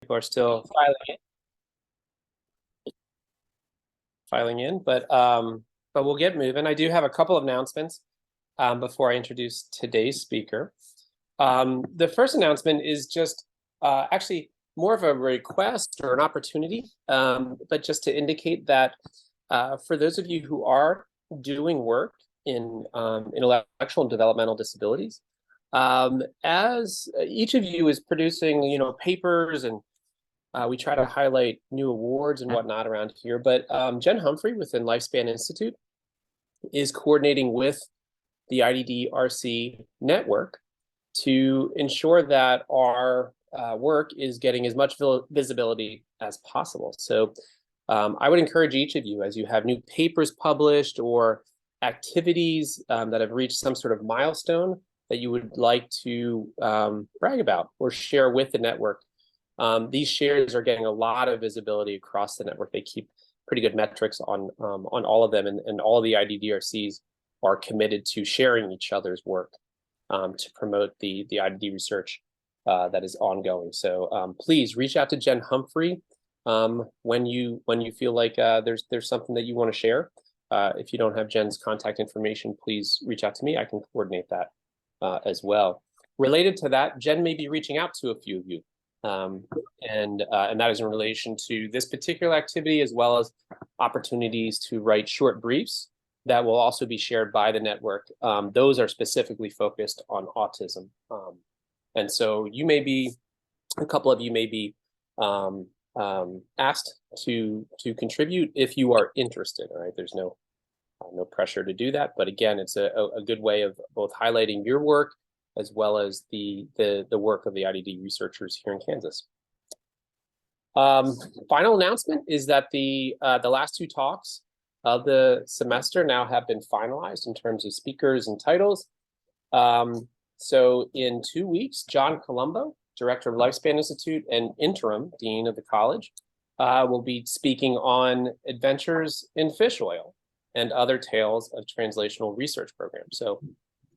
People are still filing in, but we'll get moving. I do have a couple of announcements before I introduce today's speaker. The first announcement is just actually more of a request or an opportunity, but just to indicate that for those of you who are doing work in intellectual and developmental disabilities, as each of you is producing, papers, and we try to highlight new awards and whatnot around here. But Jen Humphrey within Lifespan Institute is coordinating with the IDDRC network to ensure that our work is getting as much visibility as possible. So I would encourage each of you, as you have new papers published or activities that have reached some sort of milestone that you would like to brag about or share with the network. These shares are getting a lot of visibility across the network. They keep pretty good metrics on all of them, and all of the IDDRCs are committed to sharing each other's work to promote the IDD research that is ongoing. So please reach out to Jen Humphrey when you feel like there's something that you want to share. If you don't have Jen's contact information, please reach out to me. I can coordinate that as well. Related to that, Jen may be reaching out to a few of you. And that is in relation to this particular activity, as well as opportunities to write short briefs that will also be shared by the network. Those are specifically focused on autism. And so a couple of you may be asked to contribute if you are interested. All right, there's no pressure to do that, but again, it's a good way of both highlighting your work as well as the work of the IDD researchers here in Kansas. Final announcement is that the last two talks of the semester now have been finalized in terms of speakers and titles. So in 2 weeks, John Colombo, Director of Lifespan Institute and Interim Dean of the college, will be speaking on adventures in fish oil and other tales of translational research programs. So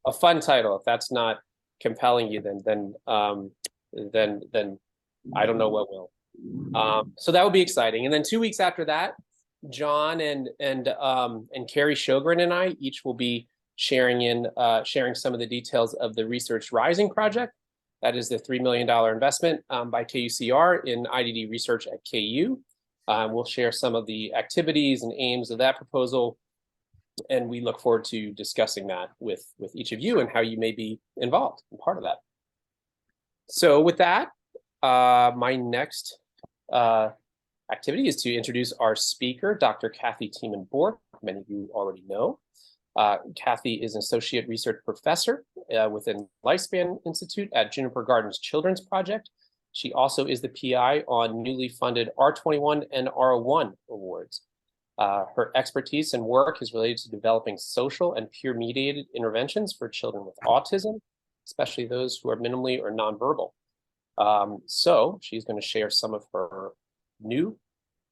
a fun title. If that's not compelling you, then I don't know what will. So that would be exciting. And then 2 weeks after that, John and Carrie Sjogren and I each will be sharing some of the details of the Research Rising project. That is the $3 million investment by KUCR in IDD research at KU. We'll share some of the activities and aims of that proposal, and we look forward to discussing that with each of you and how you may be involved and part of that. So with that, my next activity is to introduce our speaker, Dr. Thiemann Bourque. Many of you already know. Kathy is an associate research professor within Lifespan Institute at Juniper Gardens Children's Project. She also is the PI on newly funded R21 and R01 awards. Her expertise and work is related to developing social and peer-mediated interventions for children with autism, especially those who are minimally or nonverbal. So she's going to share some of her new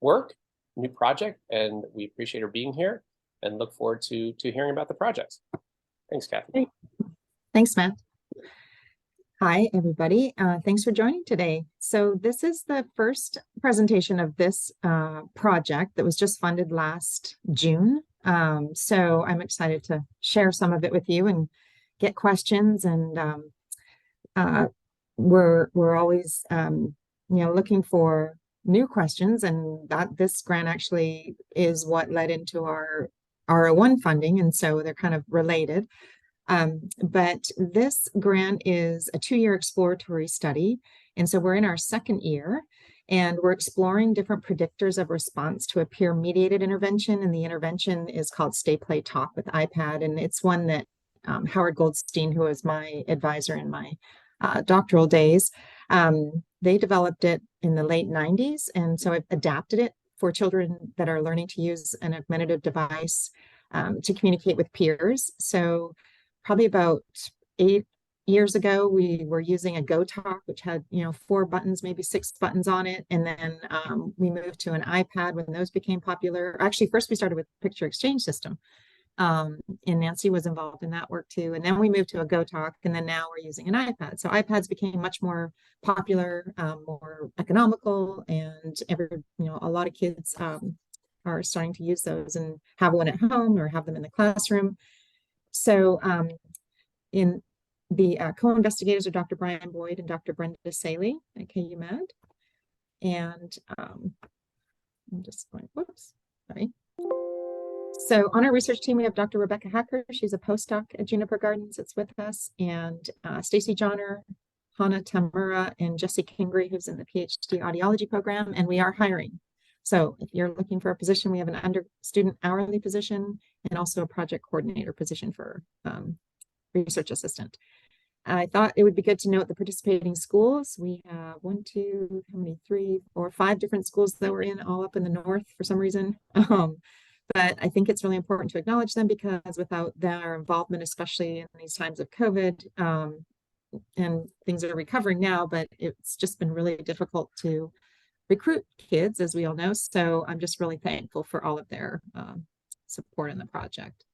work, new project, and we appreciate her being here and look forward to hearing about the projects. Thanks, Kathy. Thanks, Matt. Hi, everybody. Thanks for joining today. So this is the first presentation of this project that was just funded last June. So I'm excited to share some of it with you and get questions. And we're always looking for new questions, and this grant actually is what led into our R01 funding, and so they're kind of related. But this grant is a 2-year exploratory study. And so we're in our second year, and we're exploring different predictors of response to a peer-mediated intervention. And the intervention is called Stay, Play, Talk with iPad. And it's one that Howard Goldstein, who was my advisor in my doctoral days, they developed it in the late 90s. And so I've adapted it for children that are learning to use an augmentative device to communicate with peers. So probably about 8 years ago, we were using a GoTalk, which had 4 buttons, maybe 6 buttons on it. And then we moved to an iPad when those became popular. Actually, first we started with picture exchange system. And Nancy was involved in that work too. And then we moved to a Go Talk, and then now we're using an iPad. So iPads became much more popular, more economical, and a lot of kids are starting to use those and have one at home or have them in the classroom. So in the co-investigators are Dr. Brian Boyd and Dr. Brenda Saley at KU Med. And I'm just going, whoops, sorry. So on our research team, we have Dr. Rebecca Hacker. She's a postdoc at Juniper Gardens that's with us, and Stacy Johnner, Hana Tamura, and Jesse Kingery, who's in the PhD audiology program, and we are hiring. So if you're looking for a position, we have an student hourly position and also a project coordinator position for research assistant. I thought it would be good to note the participating schools. We have 1, 2, how many, 3, 4, 5 different schools that we're in, all up in the north for some reason. But I think it's really important to acknowledge them, because without their involvement, especially in these times of COVID, and things are recovering now, but it's just been really difficult to recruit kids, as we all know. So I'm just really thankful for all of their support in the project.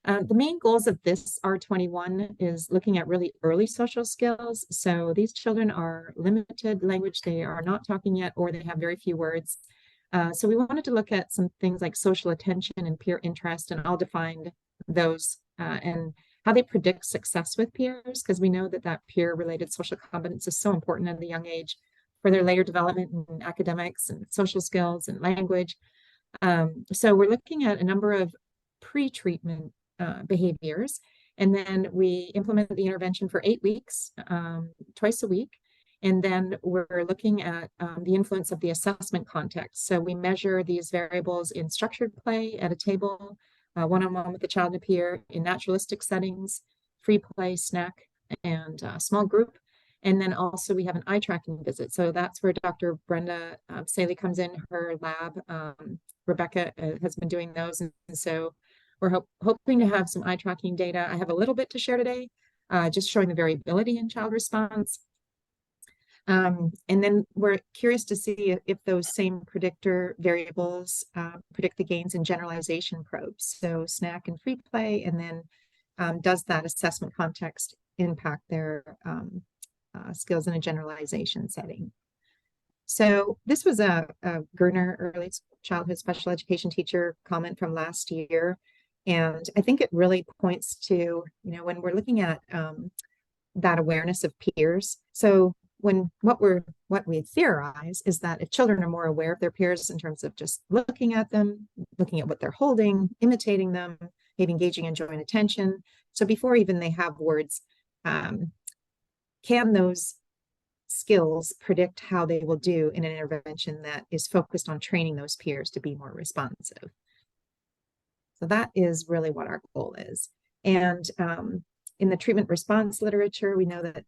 The main goals of this R21 is looking at really early social skills. So these children are limited language, they are not talking yet, or they have very few words. So we wanted to look at some things like social attention and peer interest, and I'll define those and how they predict success with peers, because we know that peer-related social competence is so important at a young age for their later development in academics and social skills and language. So we're looking at a number of pre-treatment behaviors, and then we implement the intervention for 8 weeks, twice a week. And then we're looking at the influence of the assessment context. So we measure these variables in structured play at a table, one-on-one with the child and a peer, in naturalistic settings, free play, snack, and small group. And then also we have an eye tracking visit. So that's where Dr. Brenda Saley comes in, her lab. Rebecca has been doing those. And so we're hoping to have some eye tracking data. I have a little bit to share today, just showing the variability in child response. And then we're curious to see if those same predictor variables predict the gains in generalization probes. So snack and free play, and then does that assessment context impact their skills in a generalization setting? So this was a Gerner early childhood special education teacher comment from last year. And I think it really points to, when we're looking at that awareness of peers. So what we theorize is that if children are more aware of their peers in terms of just looking at them, looking at what they're holding, imitating them, maybe engaging in joint attention. So before even they have words, can those skills predict how they will do in an intervention that is focused on training those peers to be more responsive? So that is really what our goal is. And in the treatment response literature, we know that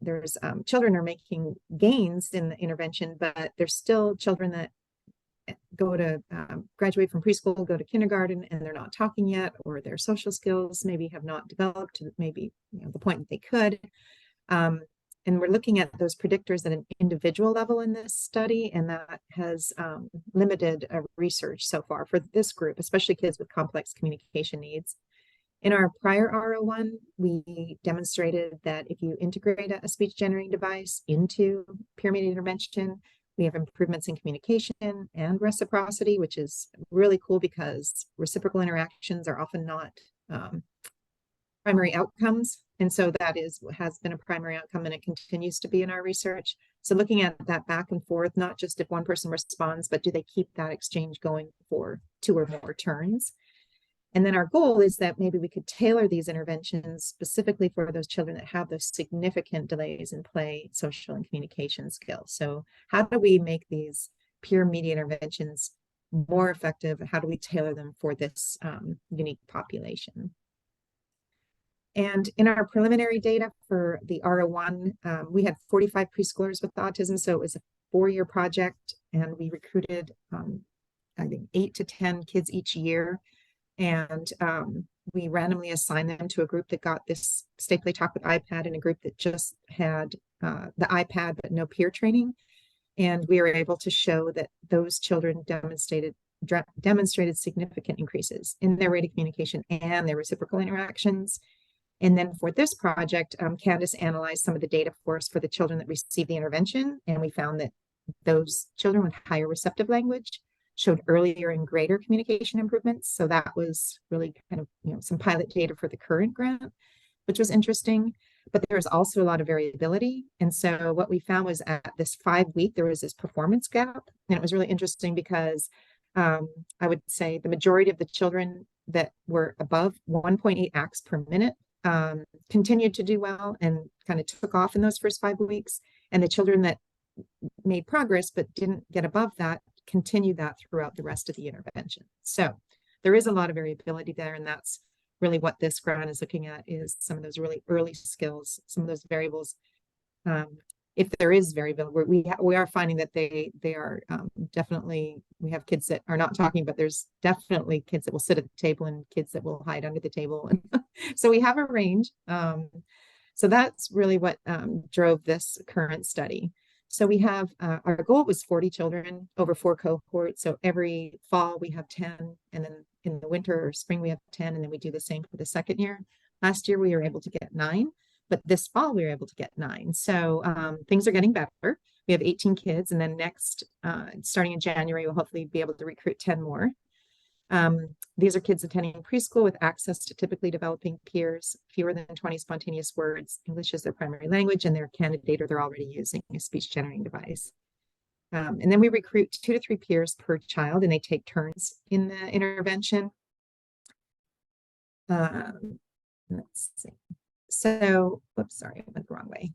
there's children are making gains in the intervention, but there's still children that go to graduate from preschool, go to kindergarten, and they're not talking yet, or their social skills maybe have not developed to maybe the point that they could. And we're looking at those predictors at an individual level in this study, and that has limited research so far for this group, especially kids with complex communication needs. In our prior R01, we demonstrated that if you integrate a speech generating device into peer-mediated intervention, we have improvements in communication and reciprocity, which is really cool because reciprocal interactions are often not primary outcomes. And so that has been a primary outcome, and it continues to be in our research. So looking at that back and forth, not just if one person responds, but do they keep that exchange going for 2 or more turns? And then our goal is that maybe we could tailor these interventions specifically for those children that have those significant delays in play, social, and communication skills. So how do we make these peer-mediated interventions more effective? How do we tailor them for this unique population? And in our preliminary data for the R01, we had 45 preschoolers with autism. So it was a 4-year project, and we recruited, I think, 8 to 10 kids each year. And we randomly assigned them to a group that got this Stay Play Talk with iPad, and a group that just had the iPad but no peer training. And we were able to show that those children demonstrated demonstrated significant increases in their rate of communication and their reciprocal interactions. And then for this project, Candace analyzed some of the data for us for the children that received the intervention, and we found that those children with higher receptive language showed earlier and greater communication improvements. So that was really kind of, some pilot data for the current grant, which was interesting. But there was also a lot of variability. And so what we found was at this 5-week, there was this performance gap. And it was really interesting because I would say the majority of the children that were above 1.8 acts per minute continued to do well and kind of took off in those first 5 weeks. And the children that made progress but didn't get above that continued that throughout the rest of the intervention. So there is a lot of variability there, and that's really what this grant is looking at, is some of those really early skills, some of those variables. If there is variability, we are finding that they are definitely, we have kids that are not talking, but there's definitely kids that will sit at the table and kids that will hide under the table. So we have a range. So that's really what drove this current study. So we have, our goal was 40 children over 4 cohorts. So every fall we have 10, and then in the winter or spring we have 10, and then we do the same for the second year. Last year we were able to get 9, but this fall we were able to get 9. So things are getting better. We have 18 kids, and then next, starting in January, we'll hopefully be able to recruit 10 more. These are kids attending preschool with access to typically developing peers, fewer than 20 spontaneous words. English is their primary language, and their candidate or they're already using a speech generating device. And then we recruit 2 to 3 peers per child, and they take turns in the intervention. Let's see. So, whoops, sorry, I went the wrong way.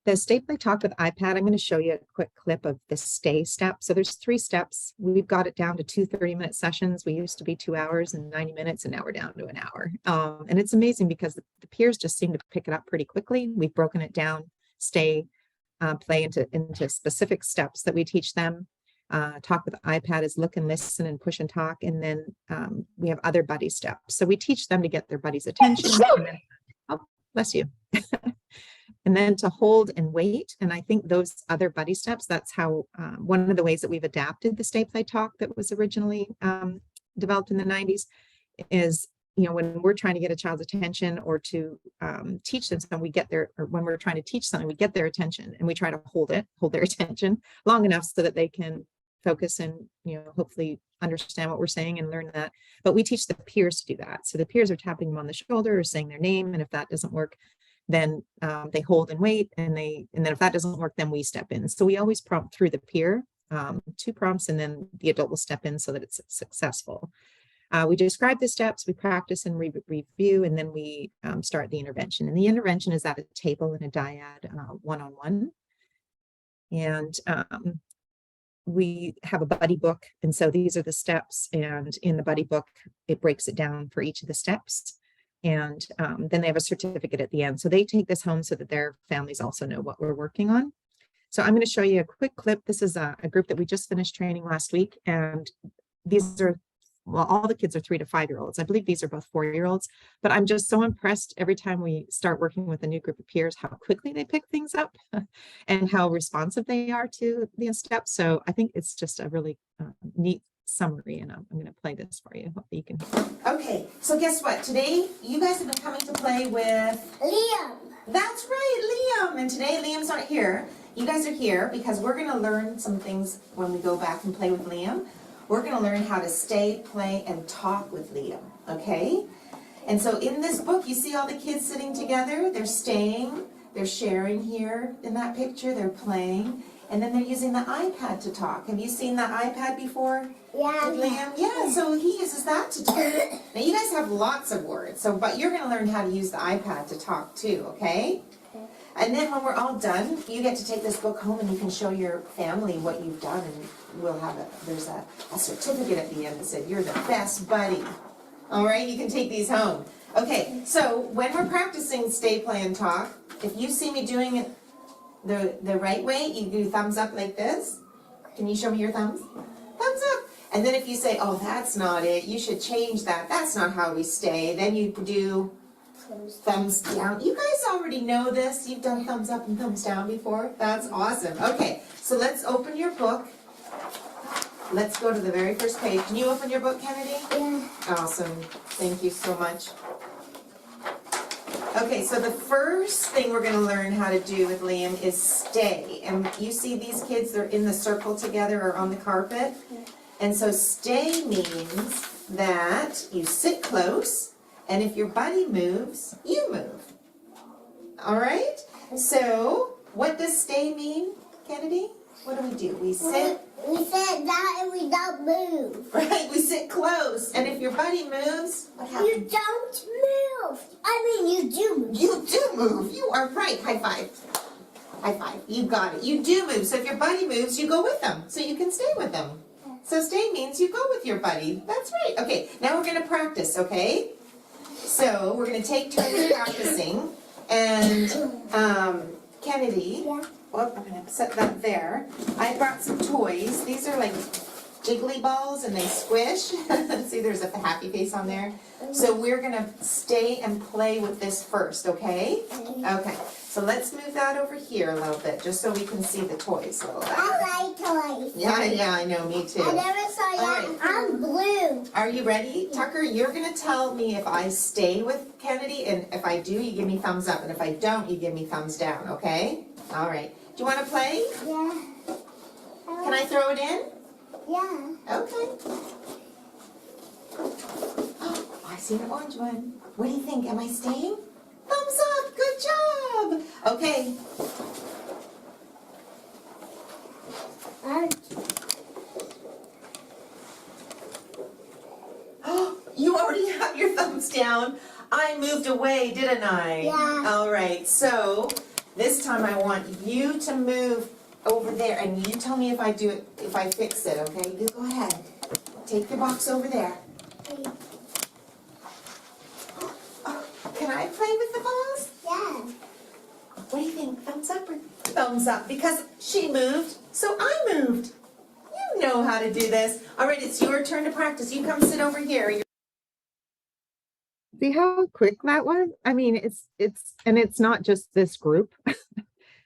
The Stay Play Talk with iPad, I'm going to show you a quick clip of the stay step. So there's 3 steps. We've got it down to 2 30-minute sessions. We used to be 2 hours and 90 minutes, and now we're down to an hour. And it's amazing because the peers just seem to pick it up pretty quickly. We've broken it down, stay, play into specific steps that we teach them. Talk with iPad is look and listen and push and talk. And then we have other buddy steps. So we teach them to get their buddy's attention. And then, oh, bless you. And then to hold and wait. And I think those other buddy steps, that's how one of the ways that we've adapted the Stay Play Talk that was originally developed in the 90s is, when we're trying to get a child's attention or to teach them something, when we're trying to teach something, we get their attention and we try to hold their attention long enough so that they can focus and, hopefully understand what we're saying and learn that. But we teach the peers to do that. So the peers are tapping them on the shoulder or saying their name. And if that doesn't work, then they hold and wait, and then if that doesn't work, then we step in. So we always prompt through the peer, 2 prompts, and then the adult will step in so that it's successful. We describe the steps, we practice and review, and then we start the intervention. And the intervention is at a table in a dyad, one-on-one. And we have a buddy book, and so these are the steps. And in the buddy book, it breaks it down for each of the steps. And then they have a certificate at the end. So they take this home so that their families also know what we're working on. So I'm going to show you a quick clip. This is a group that we just finished training last week. And these are, well, all the kids are 3 to 5-year-olds. I believe these are both 4-year-olds. But I'm just so impressed every time we start working with a new group of peers, how quickly they pick things up and how responsive they are to the steps. So I think it's just a really neat summary, and I'm going to play this for you. Hopefully you can. Okay, so guess what? Today you guys have been coming to play with Liam. That's right, Liam. And today Liam's not here. You guys are here because we're going to learn some things when we go back and play with Liam. We're going to learn how to stay, play, and talk with Liam. Okay? And so in this book, you see all the kids sitting together. They're staying. They're sharing here in that picture. They're playing. And then they're using the iPad to talk. Have you seen the iPad before? Yeah. With Liam? Yeah, so he uses that to talk. Now you guys have lots of words, but you're going to learn how to use the iPad to talk too, okay? And then when we're all done, you get to take this book home and you can show your family what you've done, and we'll have there's a certificate at the end that said you're the best buddy. All right, you can take these home. Okay, so when we're practicing stay, play, and talk, if you see me doing it the right way, you do thumbs up like this. Can you show me your thumbs? Thumbs up. And then if you say, oh, that's not it, you should change that. That's not how we stay. Then you do thumbs down. You guys already know this. You've done thumbs up and thumbs down before. That's awesome. Okay, so let's open your book. let's go to the very first page. Can you open your book, Kennedy? Yeah. Awesome. Thank you so much. Okay, so the first thing we're going to learn how to do with Liam is stay. And you see these kids, they're in the circle together or on the carpet. And so stay means that you sit close, and if your buddy moves, you move. All right? So what does stay mean, Kennedy? What do? We sit. We sit down and we don't move. Right, we sit close. And if your buddy moves, what happens? You don't move. I mean, you do move. You do move. You are right. High five. High five. You got it. You do move. So if your buddy moves, you go with them. So you can stay with them. So stay means you go with your buddy. That's right. Okay, now we're going to practice, okay? So we're going to take turns practicing. And Kennedy, Yeah. well, I'm going to set that there. I brought some toys. These are like jiggly balls and they squish. See, there's a happy face on there. So we're going to stay and play with this first, okay? Okay, so let's move that over here a little bit just so we can see the toys a little better. I like toys. Yeah, I know, me too. I never saw that. All right. I'm blue. Are you ready? Tucker, you're going to tell me if I stay with Kennedy, and if I do, you give me thumbs up, and if I don't, you give me thumbs down, okay? All right. Do you want to play? Yeah. Can I throw it in? Yeah. Okay. Oh, I see an orange one. What do you think? Am I staying? Thumbs up. Good job. Okay. You already have your thumbs down. I moved away, didn't I? Yeah. All right. So this time I want you to move over there, and you tell me if I do it, if I fix it, okay? You go ahead. Take your box over there. Oh, can I play with the balls? Yeah. What do you think? Thumbs up or thumbs up? Because she moved, so I moved. You know how to do this. All right, it's your turn to practice. You come sit over here. See how quick that was? I mean, it's not just this group.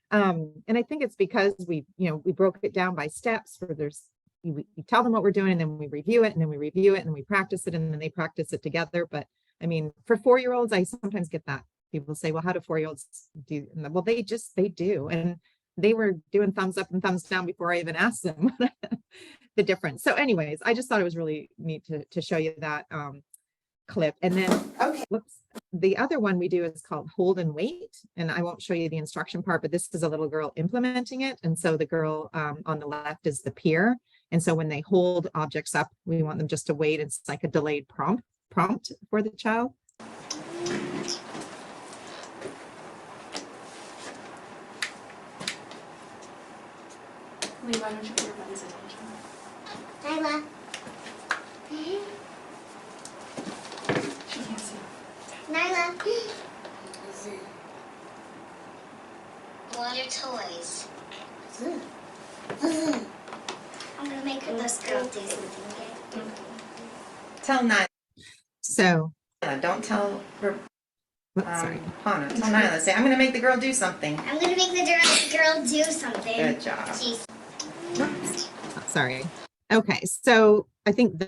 And I think it's because we broke it down by steps where we tell them what we're doing, and then we review it, and then we review it, and then we practice it, and then they practice it together. But I mean, for 4-year-olds, I sometimes get that. People say, well, how do 4-year-olds do? Well, they do. And they were doing thumbs up and thumbs down before I even asked them the difference. So anyways, I just thought it was really neat to show you that clip. And then, okay, whoops. The other one we do is called hold and wait. And I won't show you the instruction part, but this is a little girl implementing it. And so the girl on the left is the peer. And so when they hold objects up, we want them just to wait. It's like a delayed prompt for the child. Lee, why don't you put your buddy's attention? Nyla. She can't see. Nyla. What are toys? I'm gonna make this girl do something, okay? Tell Nyla. So, don't tell her. Sorry. Hannah, tell Nyla, say, I'm going to make the girl do something. I'm gonna make the girl do something. Good job. She's Sorry. Okay, so I think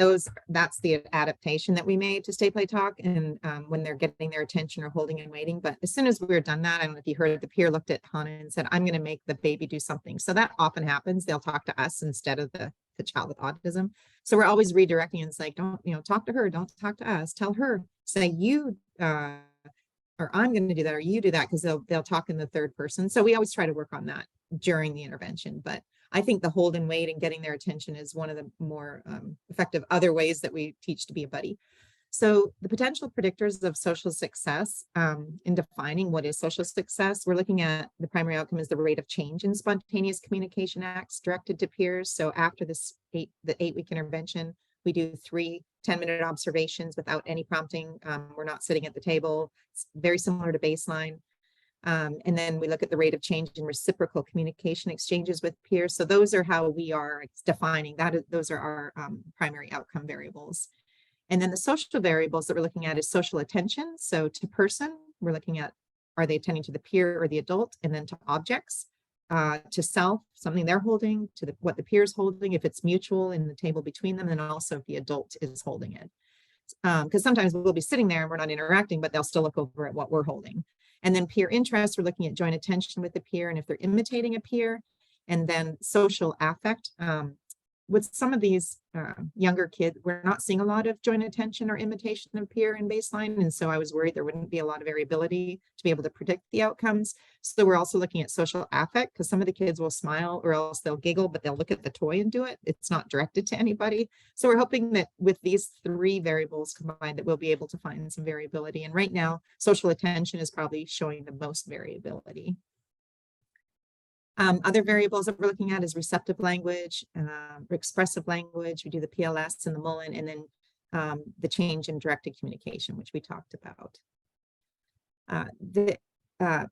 that's the adaptation that we made to Stay Play Talk, and when they're getting their attention or holding and waiting. But as soon as we were done that, I don't know if you heard, the peer looked at Hannah and said, I'm going to make the baby do something. So that often happens. They'll talk to us instead of the child with autism. So we're always redirecting, and it's like, don't talk to her, don't talk to us, tell her, say you or I'm going to do that, or you do that, because they'll talk in the third person. So we always try to work on that during the intervention. But I think the hold and wait and getting their attention is one of the more effective other ways that we teach to be a buddy. So the potential predictors of social success, in defining what is social success, we're looking at the primary outcome is the rate of change in spontaneous communication acts directed to peers. So after the 8-week intervention, we do 3 10-minute observations without any prompting. We're not sitting at the table. It's very similar to baseline. And then we look at the rate of change in reciprocal communication exchanges with peers. So those are how we are defining that. Those are our primary outcome variables. And then the social variables that we're looking at is social attention. So to person, we're looking at, are they attending to the peer or the adult? And then to objects, to self, something they're holding, to what the peer's holding, if it's mutual in the table between them, and also if the adult is holding it. Because sometimes we'll be sitting there and we're not interacting, but they'll still look over at what we're holding. And then peer interest, we're looking at joint attention with the peer and if they're imitating a peer. And then social affect. With some of these younger kids, we're not seeing a lot of joint attention or imitation of peer in baseline. And so I was worried there wouldn't be a lot of variability to be able to predict the outcomes. So we're also looking at social affect, because some of the kids will smile or else they'll giggle, but they'll look at the toy and do it. It's not directed to anybody. So we're hoping that with these 3 variables combined, that we'll be able to find some variability. And right now, social attention is probably showing the most variability. Other variables that we're looking at is receptive language, expressive language. We do the PLS and the Mullen, and then the change in directed communication, which we talked about. The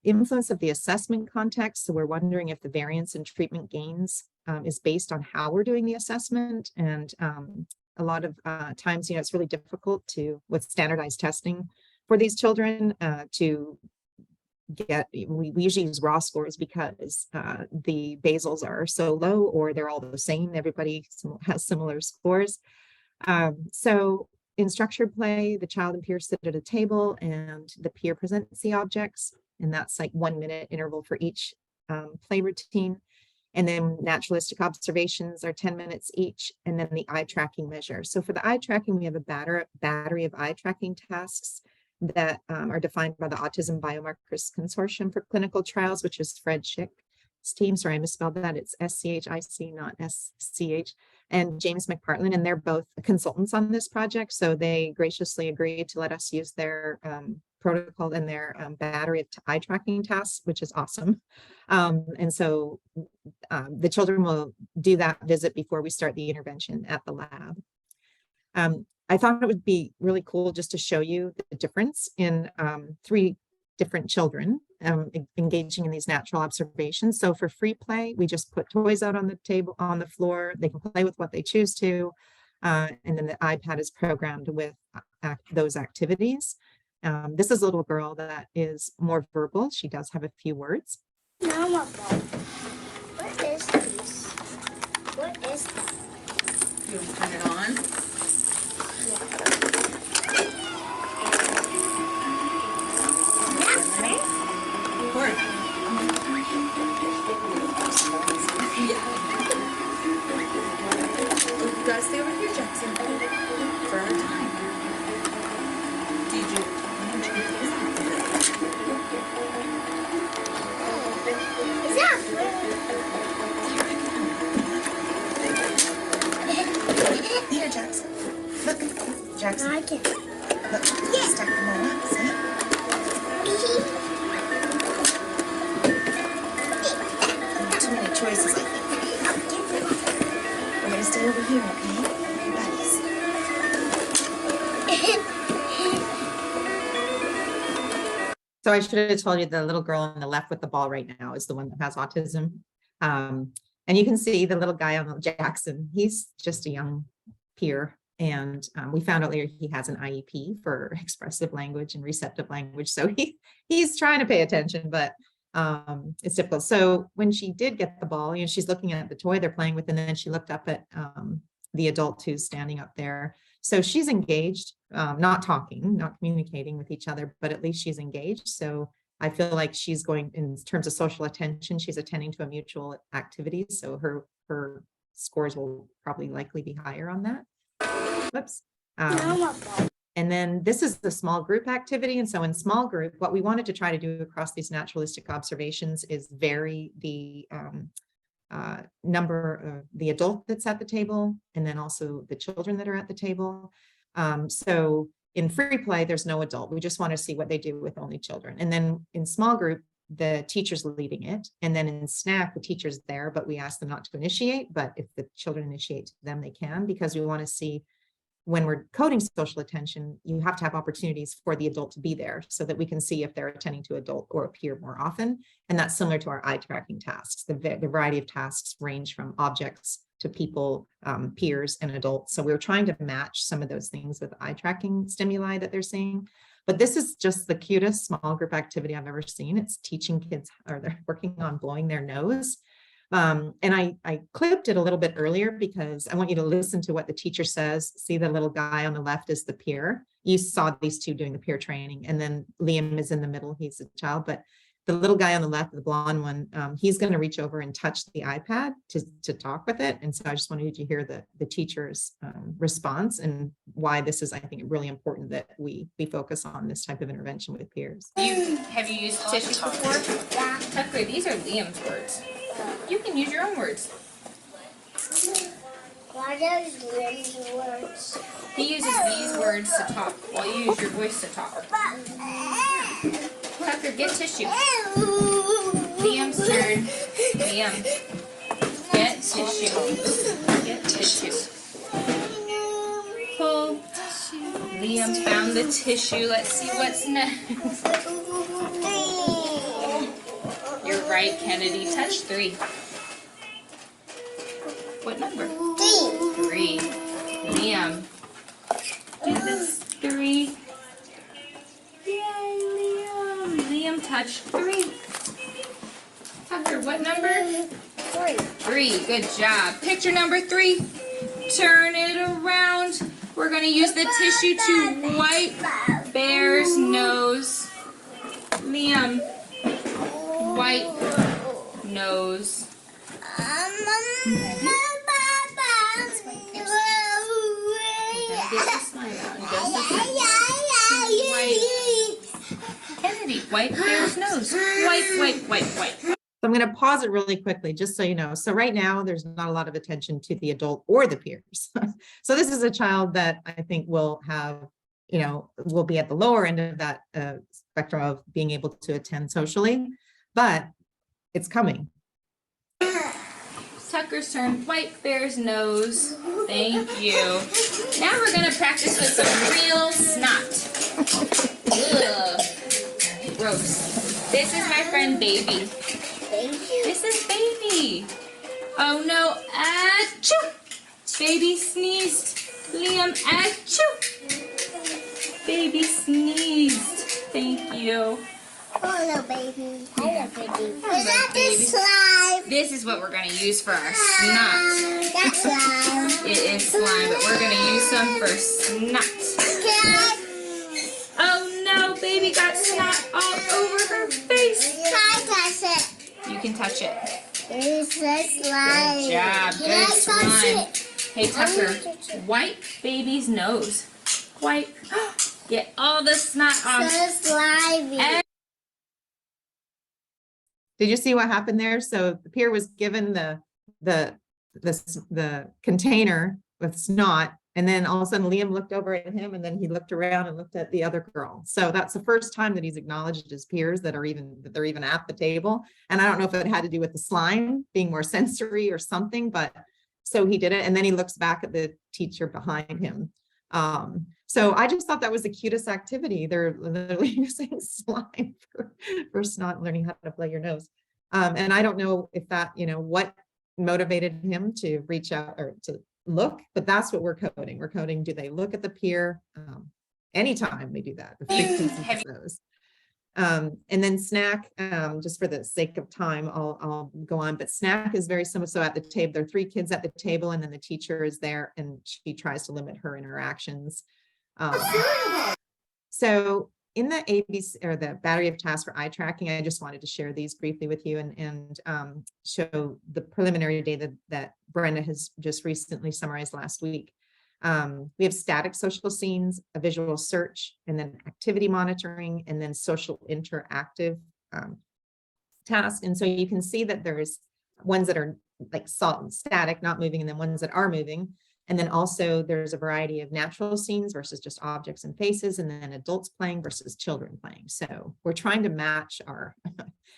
influence of the assessment context. So we're wondering if the variance in treatment gains is based on how we're doing the assessment. And a lot of times, it's really difficult with standardized testing for these children to we usually use raw scores because the basals are so low, or they're all the same. Everybody has similar scores. So in structured play, the child and peer sit at a table and the peer presents the objects, and that's like 1 minute interval for each play routine. And then naturalistic observations are 10 minutes each, and then the eye tracking measure. So for the eye tracking, we have a battery of eye tracking tasks that are defined by the Autism Biomarkers Consortium for Clinical Trials, which is Fred Schick's team. Sorry, I misspelled that. It's SCHIC, not SCH, and James McPartland, and they're both consultants on this project. So they graciously agreed to let us use their protocol and their battery of eye tracking tasks, which is awesome. And so the children will do that visit before we start the intervention at the lab. I thought it would be really cool just to show you the difference in 3 different children engaging in these natural observations. So for free play, we just put toys out on the table, on the floor. They can play with what they choose to. And then the iPad is programmed with those activities. This is a little girl that is more verbal. She does have a few words. Mama, what is this? What is that? You want to turn it on? You gotta stay over here, Jackson, for our time. DJ. Is that Here, Jackson. Look, Jackson. I can. Look, stack them all up, see? Too many choices, I think. We're gonna stay over here, okay? Buddies. So I should have told you the little girl on the left with the ball right now is the one that has autism. And you can see the little guy on Jackson, he's just a young peer. And we found out later he has an IEP for expressive language and receptive language. So he's trying to pay attention, but it's difficult. So when she did get the ball, she's looking at the toy they're playing with, and then she looked up at the adult who's standing up there. So she's engaged, not talking, not communicating with each other, but at least she's engaged. So I feel like she's going, in terms of social attention, she's attending to a mutual activity. So her scores will probably likely be higher on that. Whoops. And then this is the small group activity. And so in small group, what we wanted to try to do across these naturalistic observations is vary the number of the adult that's at the table, and then also the children that are at the table. So in free play, there's no adult. We just want to see what they do with only children. And then in small group, the teacher's leading it. And then in snack, the teacher's there, but we ask them not to initiate. But if the children initiate them, they can, because we want to see, when we're coding social attention, you have to have opportunities for the adult to be there so that we can see if they're attending to adult or a peer more often. And that's similar to our eye tracking tasks. The variety of tasks range from objects to people, peers, and adults. So we're trying to match some of those things with eye tracking stimuli that they're seeing. But this is just the cutest small group activity I've ever seen. It's teaching kids, or they're working on blowing their nose. And I clipped it a little bit earlier because I want you to listen to what the teacher says. See, the little guy on the left is the peer. You saw these two doing the peer training, and then Liam is in the middle. He's a child, but the little guy on the left, the blonde one, he's going to reach over and touch the iPad to talk with it. And so I just wanted you to hear the teacher's response and why this is, I think, really important that we focus on this type of intervention with peers. Have you used tissues before? Yeah. Tucker, these are Liam's words. You can use your own words. What are these words? He uses these words to talk while you use your voice to talk. Tucker, get tissue. Liam's turn. Liam, get tissue. Get tissue. Pull. Liam found the tissue. Let's see what's next. You're right, Kennedy. Touch 3. What number? 3. Liam. Do this 3. Yay, Liam. Liam touched 3. Tucker, what number? 3. Good job. Picture number 3. Turn it around. We're going to use the tissue to wipe Bear's nose. Liam, wipe nose. Get the slime out. Just wipe. Kennedy, wipe Bear's nose. Wipe. So I'm going to pause it really quickly, just so you know. So right now, there's not a lot of attention to the adult or the peers. So this is a child that I think will have, will be at the lower end of that spectrum of being able to attend socially, but it's coming. Tucker's turn. Wipe Bear's nose. Thank you. Now we're going to practice with some real snot. Ugh. Gross. This is my friend Baby. This is Baby. Oh no. Achoo. Baby sneezed. Liam, achoo. Baby sneezed. Thank you. Hello, baby. Hello, baby. Is Hello, that the baby. slime? This is what we're going to use for our snot. That's slime. It is slime, but we're going to use some for snot. Can I Oh no, Baby got snot all over her face. touch it? You can touch it. It's a slime. Good job. Can I Good touch slime. it? Hey, Tucker, wipe Baby's nose. Wipe. Get all the snot off. So slimy. And Did you see what happened there? So the peer was given the container with snot, and then all of a sudden Liam looked over at him, and then he looked around and looked at the other girl. So that's the first time that he's acknowledged his peers that they're even at the table. And I don't know if it had to do with the slime being more sensory or something, but so he did it, and then he looks back at the teacher behind him. So I just thought that was the cutest activity. They're literally using slime for snot, learning how to blow your nose. And I don't know if that, what motivated him to reach out or to look, but that's what we're coding. We're coding, do they look at the peer? Anytime we do that, the frequency of those. And then snack, just for the sake of time, I'll go on, but snack is very similar. So at the table, there are 3 kids at the table, and then the teacher is there, and she tries to limit her interactions. So in the ABC or the battery of tasks for eye tracking, I just wanted to share these briefly with you and show the preliminary data that Brenda has just recently summarized last week. We have static social scenes, a visual search, and then activity monitoring, and then social interactive tasks. And so you can see that there's ones that are like static, not moving, and then ones that are moving. And then also there's a variety of natural scenes versus just objects and faces, and then adults playing versus children playing. So we're trying to match our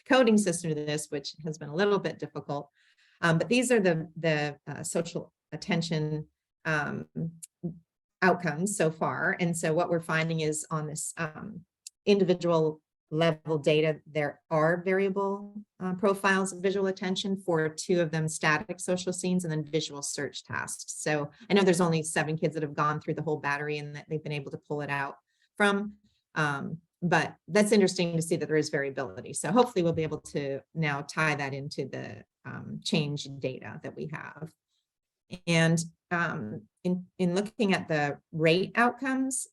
coding system to this, which has been a little bit difficult. But these are the social attention outcomes so far. And so what we're finding is on this individual level data, there are variable profiles of visual attention for 2 of them, static social scenes and then visual search tasks. So I know there's only 7 kids that have gone through the whole battery and that they've been able to pull it out from. But that's interesting to see that there is variability. So hopefully we'll be able to now tie that into the change data that we have. And in looking at the rate outcomes,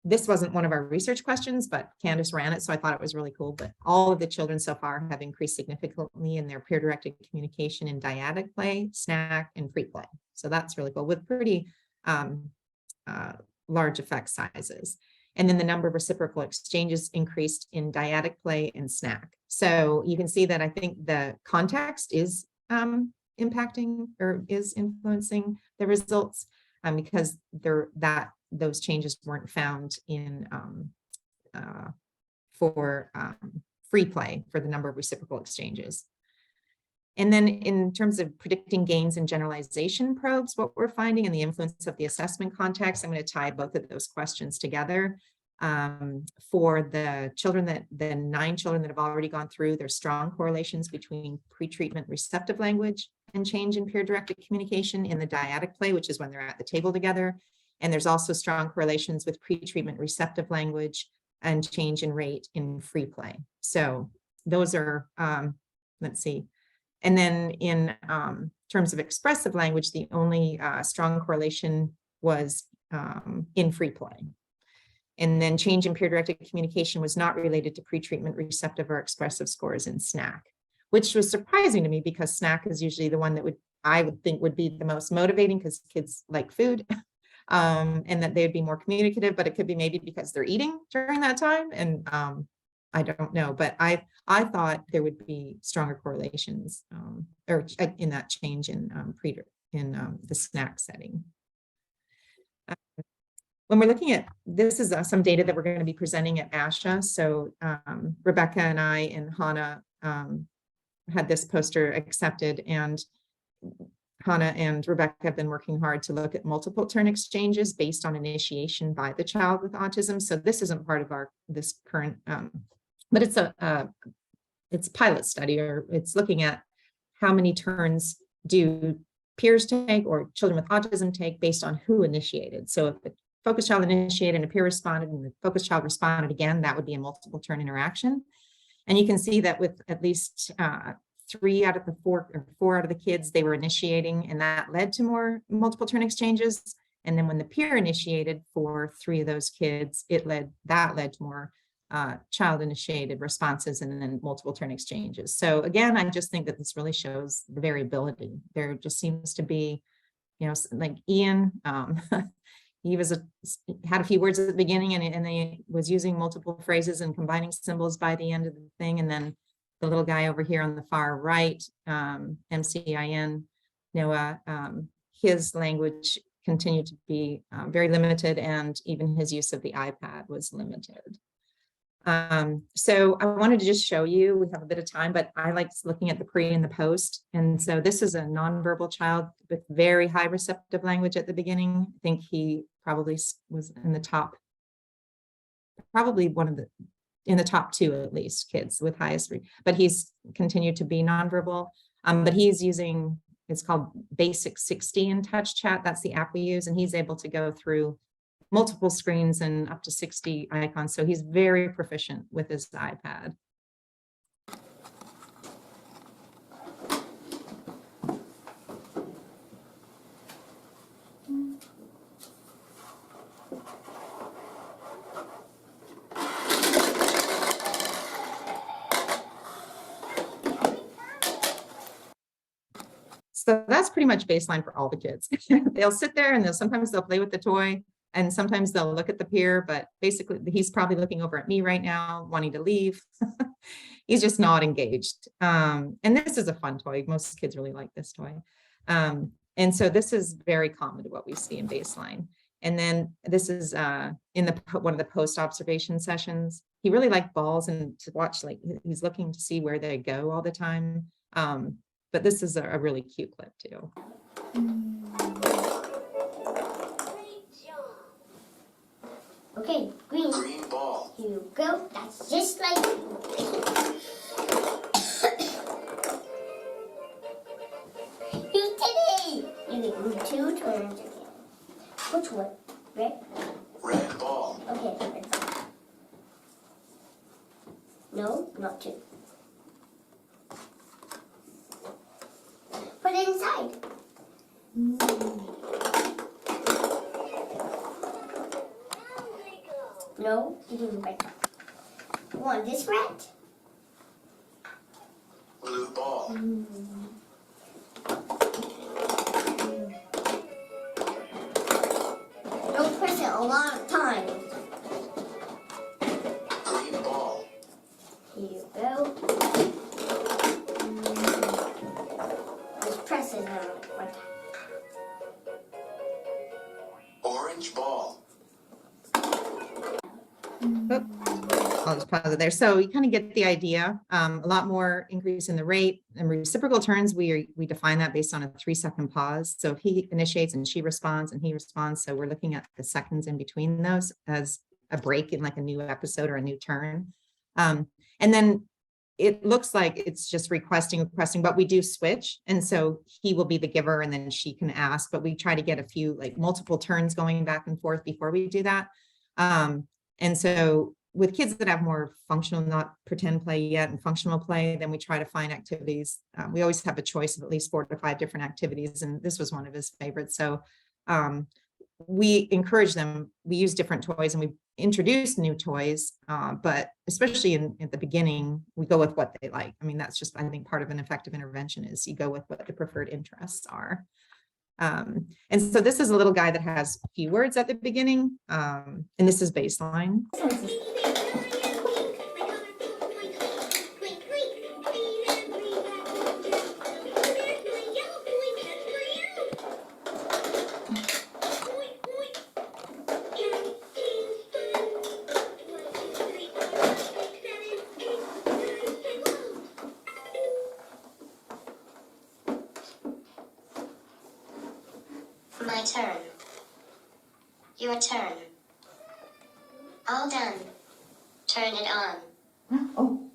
this wasn't one of our research questions, but Candace ran it, so I thought it was really cool. But all of the children so far have increased significantly in their peer-directed communication in dyadic play, snack, and free play. So that's really cool with pretty large effect sizes. And then the number of reciprocal exchanges increased in dyadic play and snack. So you can see that I think the context is impacting or is influencing the results because those changes weren't found in for free play for the number of reciprocal exchanges. And then in terms of predicting gains in generalization probes, what we're finding and the influence of the assessment context, I'm going to tie both of those questions together. For the 9 children that have already gone through, there's strong correlations between pretreatment receptive language and change in peer-directed communication in the dyadic play, which is when they're at the table together. And there's also strong correlations with pretreatment receptive language and change in rate in free play. So those are, let's see. And then in terms of expressive language, the only strong correlation was in free play. And then change in peer-directed communication was not related to pretreatment receptive or expressive scores in snack, which was surprising to me because snack is usually the one that I would think would be the most motivating because kids like food and that they'd be more communicative, but it could be maybe because they're eating during that time. And I don't know, but I thought there would be stronger correlations or in that change in the snack setting. When we're looking at, this is some data that we're going to be presenting at ASHA. So Rebecca and I and Hannah had this poster accepted, and Hannah and Rebecca have been working hard to look at multiple turn exchanges based on initiation by the child with autism. So this isn't part of this current, but it's a pilot study, or it's looking at how many turns do peers take or children with autism take based on who initiated. So if the focus child initiated and a peer responded and the focus child responded again, that would be a multiple turn interaction. And you can see that with at least 3 out of the 4 or 4 out of the kids, they were initiating, and that led to more multiple turn exchanges. And then when the peer initiated for 3 of those kids, that led to more child initiated responses and then multiple turn exchanges. So again, I just think that this really shows the variability. There just seems to be, like Ian, he had a few words at the beginning and he was using multiple phrases and combining symbols by the end of the thing. And then the little guy over here on the far right, MCIN, Noah, his language continued to be very limited, and even his use of the iPad was limited. So I wanted to just show you, we have a bit of time, but I like looking at the pre and the post. And so this is a nonverbal child with very high receptive language at the beginning. I think he probably was in the top, in the top 2 at least, kids with highest, but he's continued to be nonverbal. But he's using, it's called Basic 60 in Touch Chat. That's the app we use, and he's able to go through multiple screens and up to 60 icons. So he's very proficient with his iPad. So that's pretty much baseline for all the kids. They'll sit there and sometimes they'll play with the toy, and sometimes they'll look at the peer, but basically he's probably looking over at me right now, wanting to leave. He's just not engaged. And this is a fun toy. Most kids really like this toy. And so this is very common to what we see in baseline. And then this is in one of the post observation sessions. He really liked balls and to watch, like he's looking to see where they go all the time. But this is a really cute clip too. Okay, green. Green ball. Here you go. That's just like you did it. You get 2 turns again. Which one? Red? Red ball. Okay, red. No, not 2. Put it inside. No, you didn't break it. Want this red? Blue ball. Don't press it a lot of times. Green ball. Here you go. Just press it now. Right. Orange ball. I'll just pause it there. So you kind of get the idea. A lot more increase in the rate and reciprocal turns. We define that based on a 3-second pause. So if he initiates and she responds and he responds, so we're looking at the seconds in between those as a break in like a new episode or a new turn. And then it looks like it's just requesting, but we do switch. And so he will be the giver and then she can ask, but we try to get a few like multiple turns going back and forth before we do that. And so with kids that have more functional, not pretend play yet, and functional play, then we try to find activities. We always have a choice of at least 4 to 5 different activities, and this was one of his favorites. So we encourage them. We use different toys and we introduce new toys, but especially at the beginning, we go with what they like. I mean, that's just, I think, part of an effective intervention is you go with what the preferred interests are. And so this is a little guy that has keywords at the beginning, and this is baseline. My turn. Your turn. All done. Turn it on. Oh.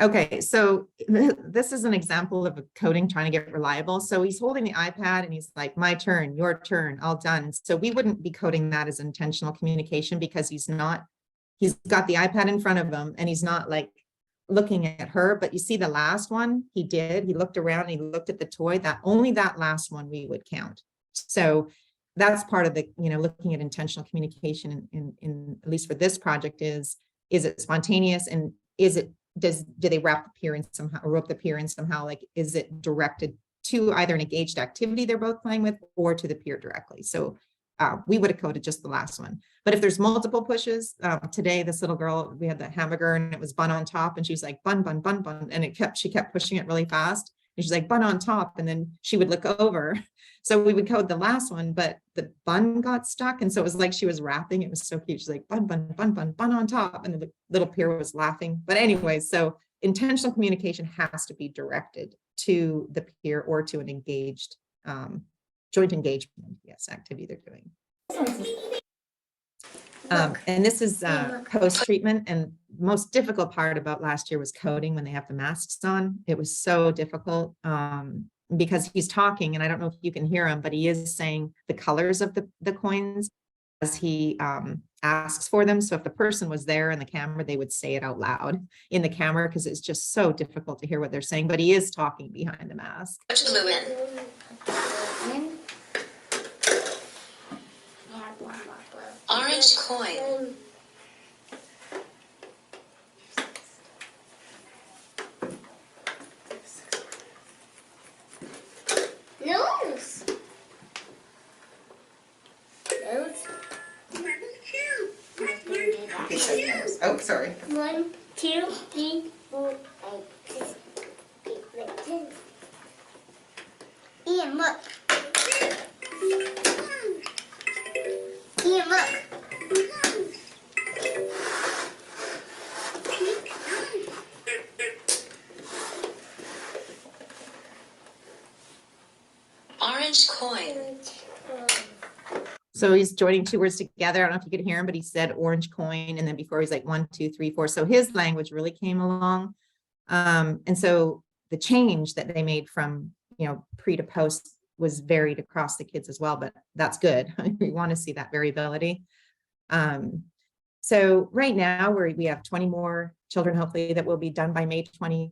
Okay, so this is an example of a coding trying to get reliable. So he's holding the iPad and he's like, my turn, your turn, all done. So we wouldn't be coding that as intentional communication because he's got the iPad in front of him and he's not like looking at her. But you see the last one he looked around and he looked at the toy. That only that last one we would count. So that's part of the, looking at intentional communication in at least for this project is it spontaneous, and do they wrap the peer in somehow, or rope the peer in somehow? Like, is it directed to either an engaged activity they're both playing with or to the peer directly? So we would have coded just the last one. But if there's multiple pushes, today, this little girl, we had the hamburger and it was bun on top, and she was like, bun, bun, bun, bun. And she kept pushing it really fast. And she's like, bun on top. And then she would look over. So we would code the last one, but the bun got stuck. And so it was like she was rapping. It was so cute. She's like, bun, bun, bun, bun, bun on top. And the little peer was laughing. But anyway, so intentional communication has to be directed to the peer or to an engaged, joint engagement, activity they're doing. And this is post-treatment, and most difficult part about last year was coding when they have the masks on. It was so difficult because he's talking, and I don't know if you can hear him, but he is saying the colors of the coins as he asks for them. So if the person was there in the camera, they would say it out loud in the camera because it's just so difficult to hear what they're saying, but he is talking behind the mask. Orange coin. Nose. Nose. Oh, sorry. 1, 2, 3, 4, 5, 6, 7, 10. Ian, look. Ian, look. Orange coin. So he's joining 2 words together. I don't know if you could hear him, but he said orange coin. And then before he's like 1, 2, 3, 4. So his language really came along. And so the change that they made from, pre to post was varied across the kids as well, but that's good. We want to see that variability. So right now we have 20 more children, hopefully, that will be done by May 20,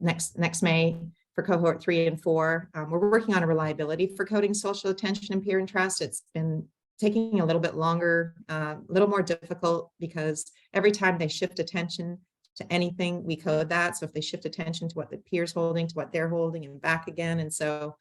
next May for cohort 3 and 4. We're working on a reliability for coding social attention and peer interest. It's been taking a little bit longer, a little more difficult, because every time they shift attention to anything, we code that. So if they shift attention to what the peer's holding, to what they're holding, and back again. And so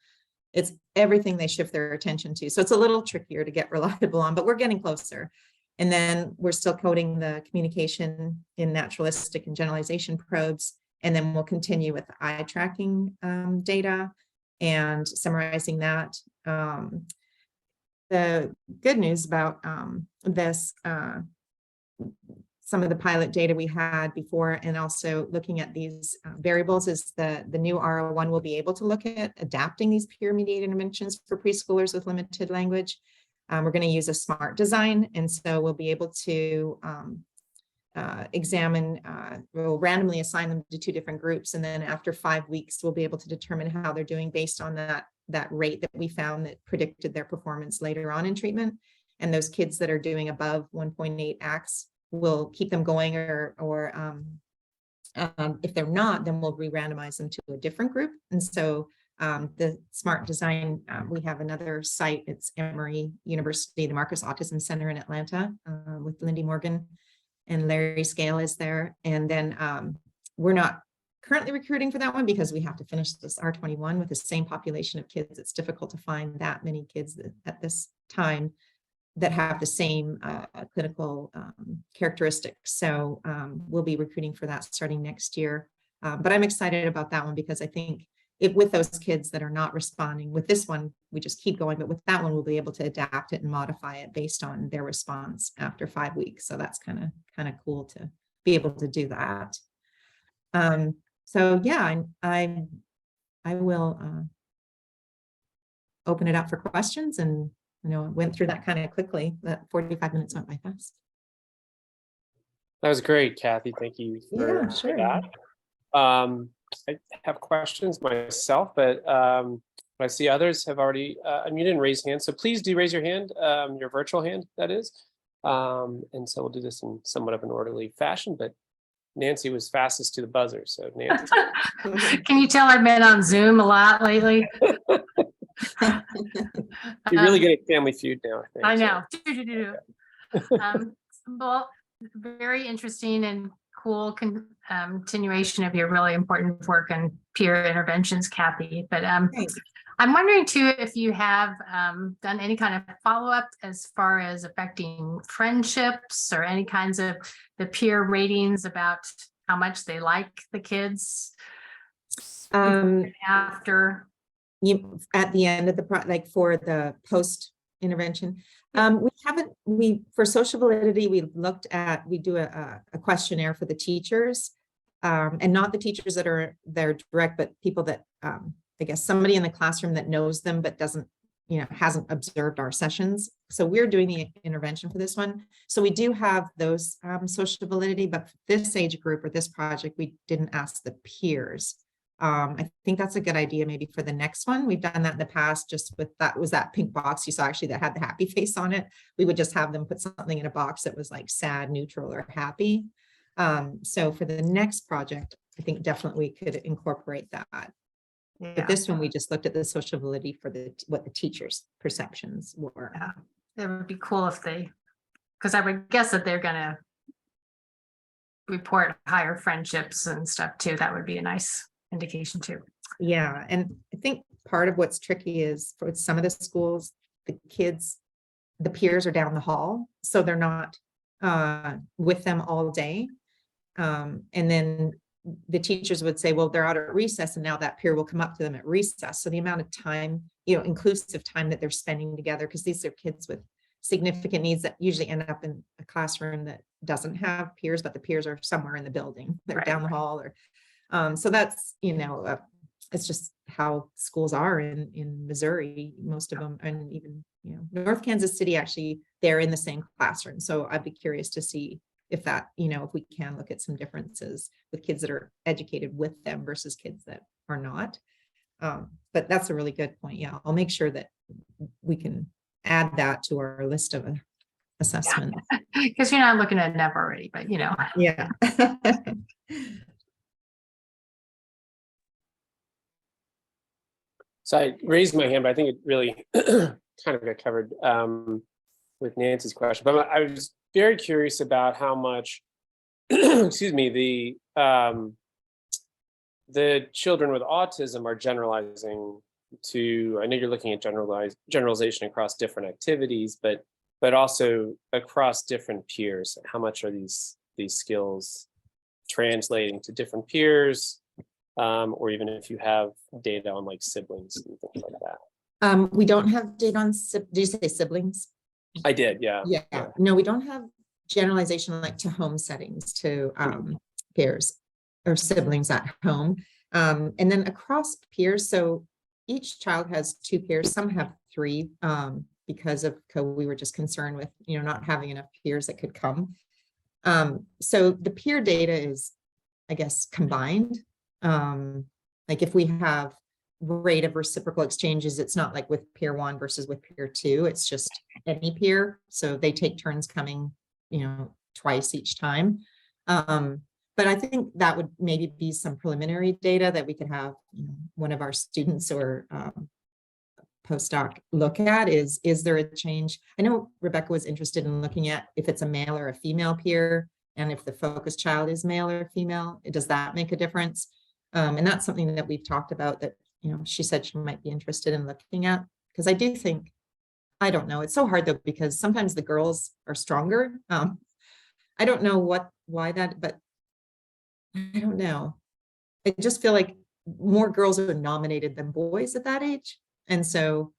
it's everything they shift their attention to. So it's a little trickier to get reliable on, but we're getting closer. And then we're still coding the communication in naturalistic and generalization probes. And then we'll continue with the eye tracking data and summarizing that. The good news about this, some of the pilot data we had before, and also looking at these variables, is the new R01 will be able to look at adapting these peer-mediated interventions for preschoolers with limited language. We're going to use a smart design, and so we'll be able to examine, we'll randomly assign them to 2 different groups, and then after 5 weeks, we'll be able to determine how they're doing based on that rate that we found that predicted their performance later on in treatment. And those kids that are doing above 1.8 acts, we'll keep them going, or if they're not, then we'll re-randomize them to a different group. And so the smart design, we have another site, it's Emory University, the Marcus Autism Center in Atlanta, with Lindy Morgan and Larry Scale is there. And then we're not currently recruiting for that one because we have to finish this R21 with the same population of kids. It's difficult to find that many kids at this time that have the same clinical characteristics. So we'll be recruiting for that starting next year. But I'm excited about that one because I think with those kids that are not responding, with this one, we just keep going, but with that one, we'll be able to adapt it and modify it based on their response after 5 weeks. So that's kind of cool to be able to do that. So yeah, I will open it up for questions, and I went through that kind of quickly. That 45 minutes went by fast. That was great, Kathy. Thank you for that. I have questions myself, but I see others have already unmuted and raised hands. So please do raise your hand, your virtual hand, that is. And so we'll do this in somewhat of an orderly fashion, but Nancy was fastest to the buzzer. So Nancy. Can you tell I've been on Zoom a lot lately? You're really good at Family Feud now, I think. I know. Well, very interesting and cool continuation of your really important work in peer interventions, Kathy. But I'm wondering too if you have done any kind of follow-up as far as affecting friendships or any kinds of the peer ratings about how much they like the kids after. At the end of the like for the post intervention, for social validity, we do a questionnaire for the teachers, and not the teachers that are there direct, but people that I guess somebody in the classroom that knows them but doesn't, hasn't observed our sessions. So we're doing the intervention for this one. So we do have those social validity, but for this age group or this project, we didn't ask the peers. I think that's a good idea maybe for the next one. We've done that in the past just with that pink box you saw actually that had the happy face on it. We would just have them put something in a box that was like sad, neutral, or happy. So for the next project, I think definitely we could incorporate that. Yeah. But this one, we just looked at the social validity for what the teachers' perceptions were. Yeah. It would be cool if because I would guess that they're going to report higher friendships and stuff too. That would be a nice indication too. Yeah, and I think part of what's tricky is for some of the schools, the peers are down the hall, so they're not with them all day. And then the teachers would say, well, they're out at recess, and now that peer will come up to them at recess. So the amount of time, inclusive time that they're spending together, because these are kids with significant needs that usually end up in a classroom that doesn't have peers, but the peers are somewhere in the building. They're down the hall, or so that's, it's just how schools are in Missouri, most of them, and even, North Kansas City, actually, they're in the same classroom. So I'd be curious to see if that, if we can look at some differences with kids that are educated with them versus kids that are not. But that's a really good point. Yeah, I'll make sure that we can add that to our list of assessment. Because you're not looking at NEP already, but Yeah. So I raised my hand, but I think it really kind of got covered with Nancy's question. But I was very curious about how much, excuse me, the children with autism are generalizing to. I know you're looking at generalization across different activities, but also across different peers. How much are these skills translating to different peers? Or even if you have data on like siblings and things like that. We don't have data on, did you say siblings? I did, yeah. Yeah, no, we don't have generalization like to home settings, to peers or siblings at home. And then across peers, so each child has 2 peers, some have 3 because of COVID. We were just concerned with, not having enough peers that could come. So the peer data is, I guess, combined. Like if we have rate of reciprocal exchanges, it's not like with peer 1 versus with peer 2, it's just any peer. So they take turns coming, twice each time. But I think that would maybe be some preliminary data that we could have one of our students or postdoc look at is there a change? I know Rebecca was interested in looking at if it's a male or a female peer, and if the focus child is male or female, does that make a difference? And that's something that we've talked about that, she said she might be interested in looking at, because I do think, I don't know, it's so hard though, because sometimes the girls are stronger. I don't know why that, but I don't know. I just feel like more girls are nominated than boys at that age. And so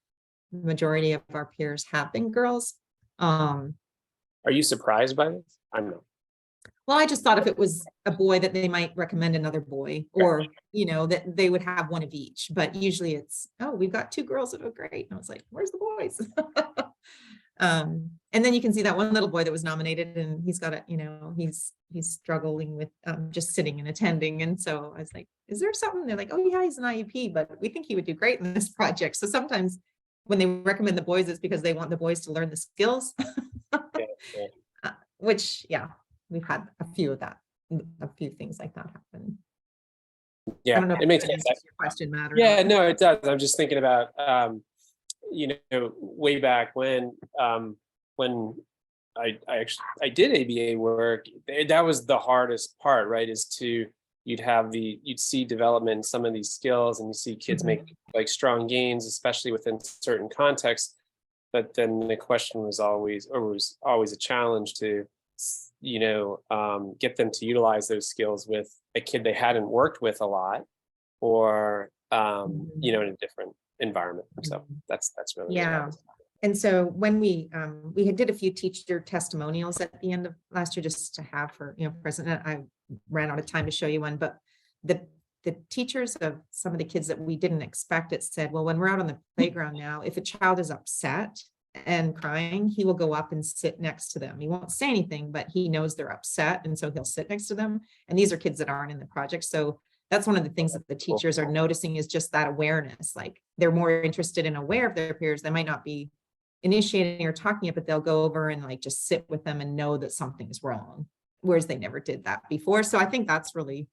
the majority of our peers have been girls. Are you surprised by this? I'm not. Well, I just thought if it was a boy that they might recommend another boy, or, that they would have one of each, but usually it's, oh, we've got 2 girls that are great. And I was like, where's the boys? And then you can see that one little boy that was nominated, and he's got he's struggling with just sitting and attending. And so I was like, is there something? They're like, oh yeah, he's an IEP, but we think he would do great in this project. So sometimes when they recommend the boys, it's because they want the boys to learn the skills, which, we've had a few things like that happen. Yeah, I don't know it makes sense. Your question matter. Yeah, no, it does. I'm just thinking about, way back when I did ABA work, that was the hardest part, right? You'd see development in some of these skills, and you see kids make like strong gains, especially within certain contexts. But then the question was always a challenge to, get them to utilize those skills with a kid they hadn't worked with a lot, or in a different environment. So that's really And so when we did a few teacher testimonials at the end of last year, just to have for president. I ran out of time to show you one, but the teachers of some of the kids that we didn't expect, it said, well, when we're out on the playground now, if a child is upset and crying, he will go up and sit next to them. He won't say anything, but he knows they're upset, and so he'll sit next to them. And these are kids that aren't in the project. So that's one of the things that the teachers are noticing, is just that awareness. Like they're more interested and aware of their peers. They might not be initiating or talking it, but they'll go over and like just sit with them and know that something is wrong, whereas they never did that before. So I think that's really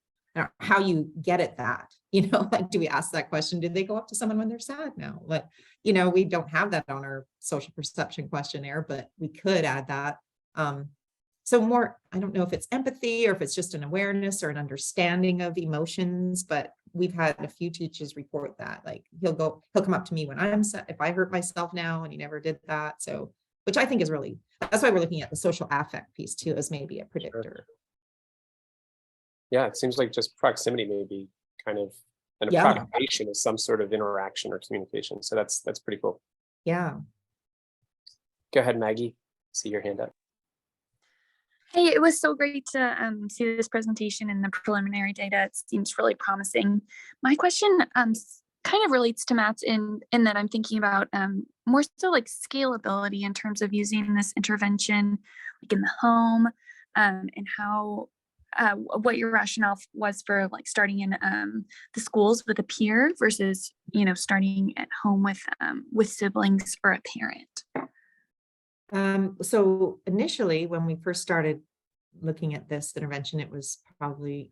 how you get at that. Like, do we ask that question? Did they go up to someone when they're sad? No, but we don't have that on our social perception questionnaire, but we could add that. So more, I don't know if it's empathy or if it's just an awareness or an understanding of emotions, but we've had a few teachers report that, like he'll come up to me when I'm sad, if I hurt myself now, and he never did that. So, which I think is really, that's why we're looking at the social affect piece too, as maybe a predictor. Sure. Yeah, it seems like just proximity may be kind of an approximation of some sort of interaction or communication. So that's pretty cool. Yeah. Go ahead, Maggie. See your hand up. Hey, it was so great to see this presentation and the preliminary data. It seems really promising. My question kind of relates to Matt's in that I'm thinking about more so like scalability in terms of using this intervention like in the home, and how what your rationale was for like starting in the schools with a peer versus starting at home with siblings or a parent. So initially, when we first started looking at this intervention, it was probably,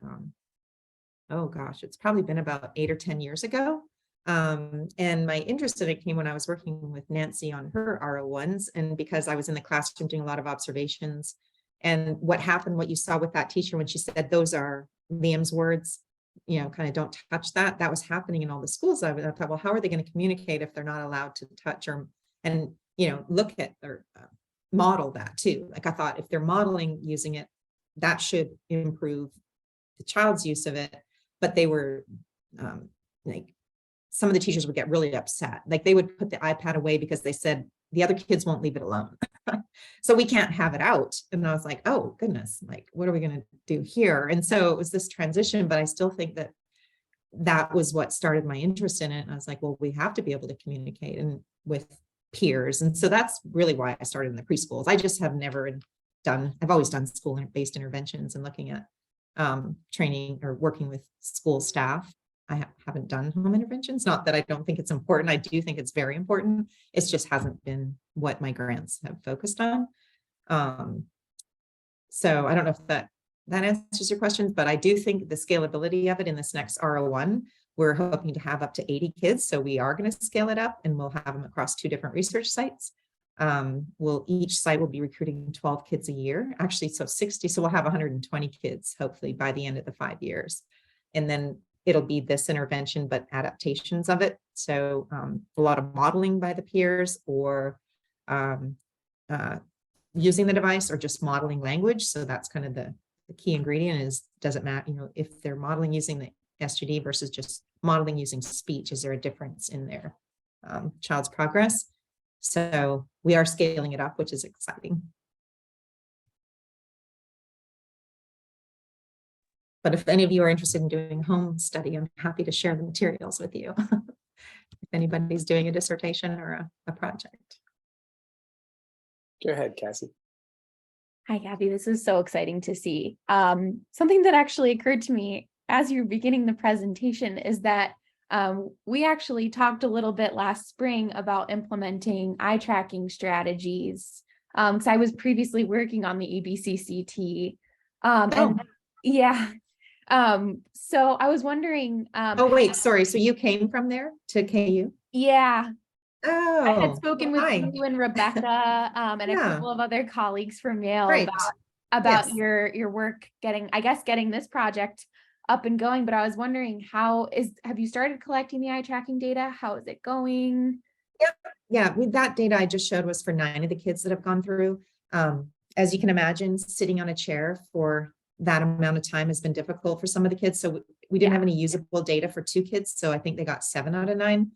oh gosh, it's probably been about 8 or 10 years ago. And my interest in it came when I was working with Nancy on her RO1s, and because I was in the classroom doing a lot of observations. And what happened, what you saw with that teacher when she said, those are Liam's words, you know, kind of don't touch that. That was happening in all the schools. I thought, well, how are they going to communicate if they're not allowed to touch or, and, you know, look at or model that too. Like I thought if they're modeling using it, that should improve the child's use of it. But they were like, some of the teachers would get really upset. Like they would put the iPad away because they said the other kids won't leave it alone. So we can't have it out. And I was like, oh goodness, like, what are we going to do here? And so it was this transition, but I still think that that was what started my interest in it. And I was like, well, we have to be able to communicate and with peers. And so that's really why I started in the preschools. I just have never I've always done school-based interventions and looking at training or working with school staff. I haven't done home interventions. Not that I don't think it's important. I do think it's very important. It just hasn't been what my grants have focused on. So I don't know if that answers your questions, but I do think the scalability of it in this next RO1, we're hoping to have up to 80 kids. So we are going to scale it up and we'll have them across 2 different research sites. Each site will be recruiting 12 kids a year, actually, so 60. So we'll have 120 kids, hopefully by the end of the 5 years. And then it'll be this intervention, but adaptations of it. So a lot of modeling by the peers or using the device or just modeling language. So that's kind of the key ingredient is, does it matter, you know, if they're modeling using the SGD versus just modeling using speech, is there a difference in their child's progress? So we are scaling it up, which is exciting. But if any of you are interested in doing a home study, I'm happy to share the materials with you. If anybody's doing a dissertation or a project. Go ahead, Cassie. Hi, Kathy. This is so exciting to see. Something that actually occurred to me as you were beginning the presentation is that we actually talked a little bit last spring about implementing eye tracking strategies. Because I was previously working on the EBCCT. And yeah. So I was wondering. Oh, wait, sorry. So you came from there to KU? Yeah. Oh, I had spoken with hi. you and Rebecca and a Yeah. couple of other colleagues from Yale Great. about Yes. your work getting this project up and going. But I was wondering, have you started collecting the eye tracking data? How is it going? Yeah, with that data I just showed was for 9 of the kids that have gone through. As you can imagine, sitting on a chair for that amount of time has been difficult for some of the kids. So we didn't have any usable data for 2 kids. So I think they got 7 out of 9.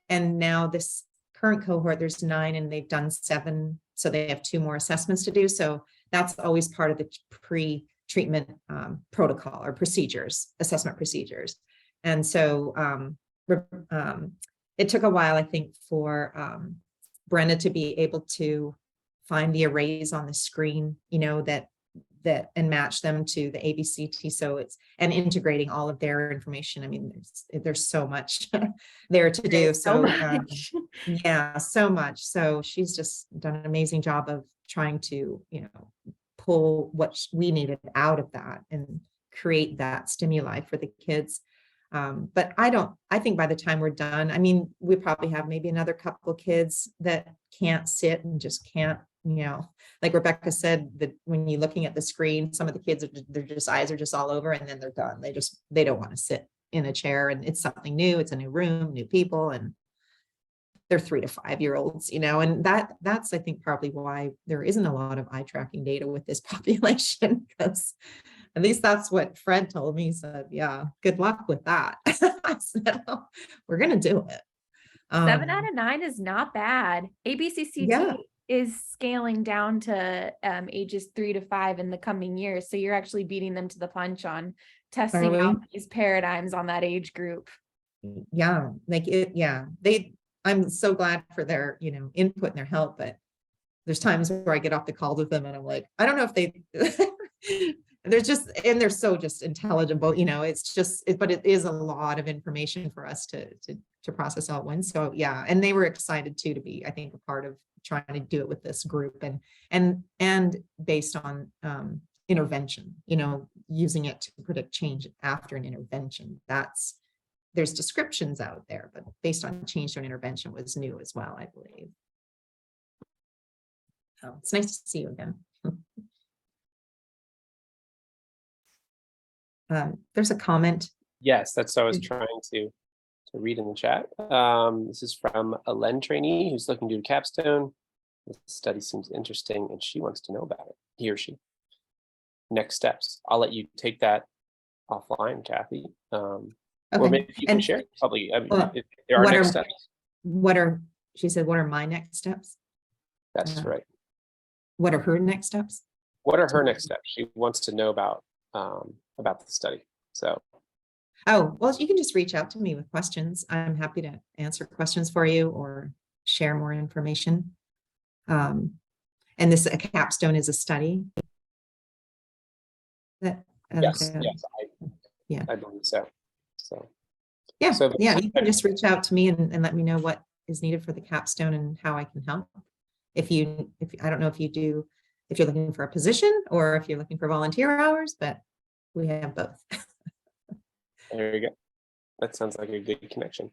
And now this current cohort, there's 9 and they've done 7. So they have 2 more assessments to do. So that's always part of the pre-treatment protocol or procedures, assessment procedures. And so it took a while, I think, for Brenda to be able to find the arrays on the screen, you know, that and match them to the ABCT. So and integrating all of their information. I mean, there's so much there to do. So yeah, so much. So she's just done an amazing job of trying to, you know, pull what we needed out of that and create that stimuli for the kids. But I think by the time we're done, I mean, we probably have maybe another couple of kids that can't sit and just can't, you know, like Rebecca said, that when you're looking at the screen, some of the kids their eyes are just all over and then they're done. They don't want to sit in a chair, and it's something new. It's a new room, new people, and they're 3 to 5 year olds, you know, and that's, I think, probably why there isn't a lot of eye tracking data with this population, because at least that's what Fred told me. He said, yeah, good luck with that. I said, oh, we're going to do it. 7 out of 9 is not bad. ABCCT is scaling down to ages 3 to 5 in the coming years. So you're actually beating them to the punch on testing out these paradigms on that age group. Yeah, like it. Yeah, I'm so glad for their, you know, input and their help. But there's times where I get off the call with them and I'm like, I don't know if they're so just intelligible, you know, it's just, but it is a lot of information for us to to process all at once. So yeah, and they were excited too to be, I think, a part of trying to do it with this group and based on intervention, using it to predict change after an intervention. There's descriptions out there, but based on change to an intervention was new as well, I believe. So it's nice to see you again. There's a comment. Yes, that's what I was trying to read in the chat. This is from a Len trainee who's looking to do a capstone. This study seems interesting and she wants to know about it, he or she. Next steps. I'll let you take that offline, Kathy. Or maybe you can share it publicly. I mean, if there are next steps. She said, what are my next steps? That's right. What are her next steps? What are her next steps? She wants to know about the study. So. Oh, well, you can just reach out to me with questions. I'm happy to answer questions for you or share more information. And a capstone is a study. Yes, yeah, I believe so. So yeah, you can just reach out to me and let me know what is needed for the capstone and how I can help. If I don't know if you're looking for a position or if you're looking for volunteer hours, but we have both. There you go. That sounds like a good connection.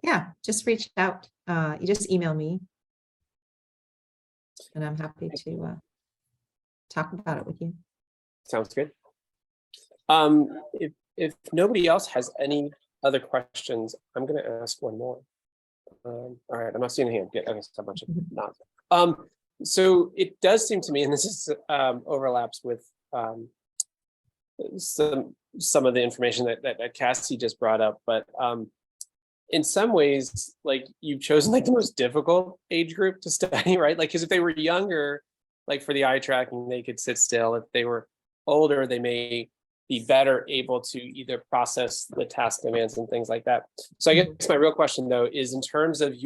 Yeah, just reach out. You just email me and I'm happy to talk about it with you. Sounds good. If nobody else has any other questions, I'm going to ask one more. All right, I'm not seeing a hand. I guess a bunch of nods. So it does seem to me, and this is overlaps with some of the information that Cassie just brought up, but in some ways, like you've chosen like the most difficult age group to study, right? Like, because if they were younger, like for the eye tracking, they could sit still. If they were older, they may be better able to either process the task demands and things like that. So I guess my real question though is in terms of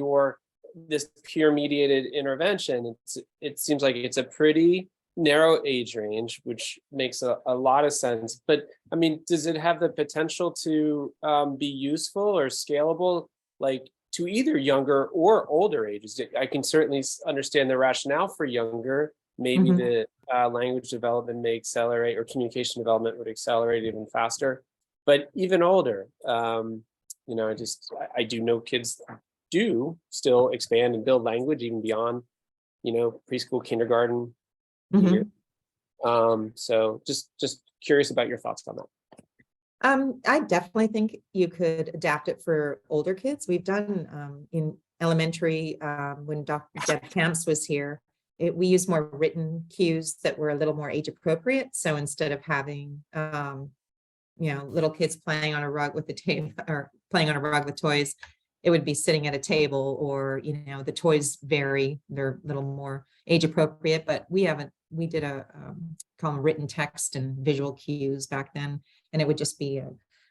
this peer mediated intervention, it seems like it's a pretty narrow age range, which makes a lot of sense. But I mean, does it have the potential to be useful or scalable, like to either younger or older ages? I can certainly understand the rationale for younger. Maybe the language development may accelerate, or communication development would accelerate even faster. But even older, I do know kids do still expand and build language even beyond, preschool, kindergarten. Year. So just curious about your thoughts on that. I definitely think you could adapt it for older kids. We've done in elementary when Dr. Deb Camps was here. We used more written cues that were a little more age appropriate. So instead of having, little kids playing on a rug with the table or playing on a rug with toys, it would be sitting at a table, or, the toys vary. They're a little more age appropriate, but we did call them written text and visual cues back then. And it would just be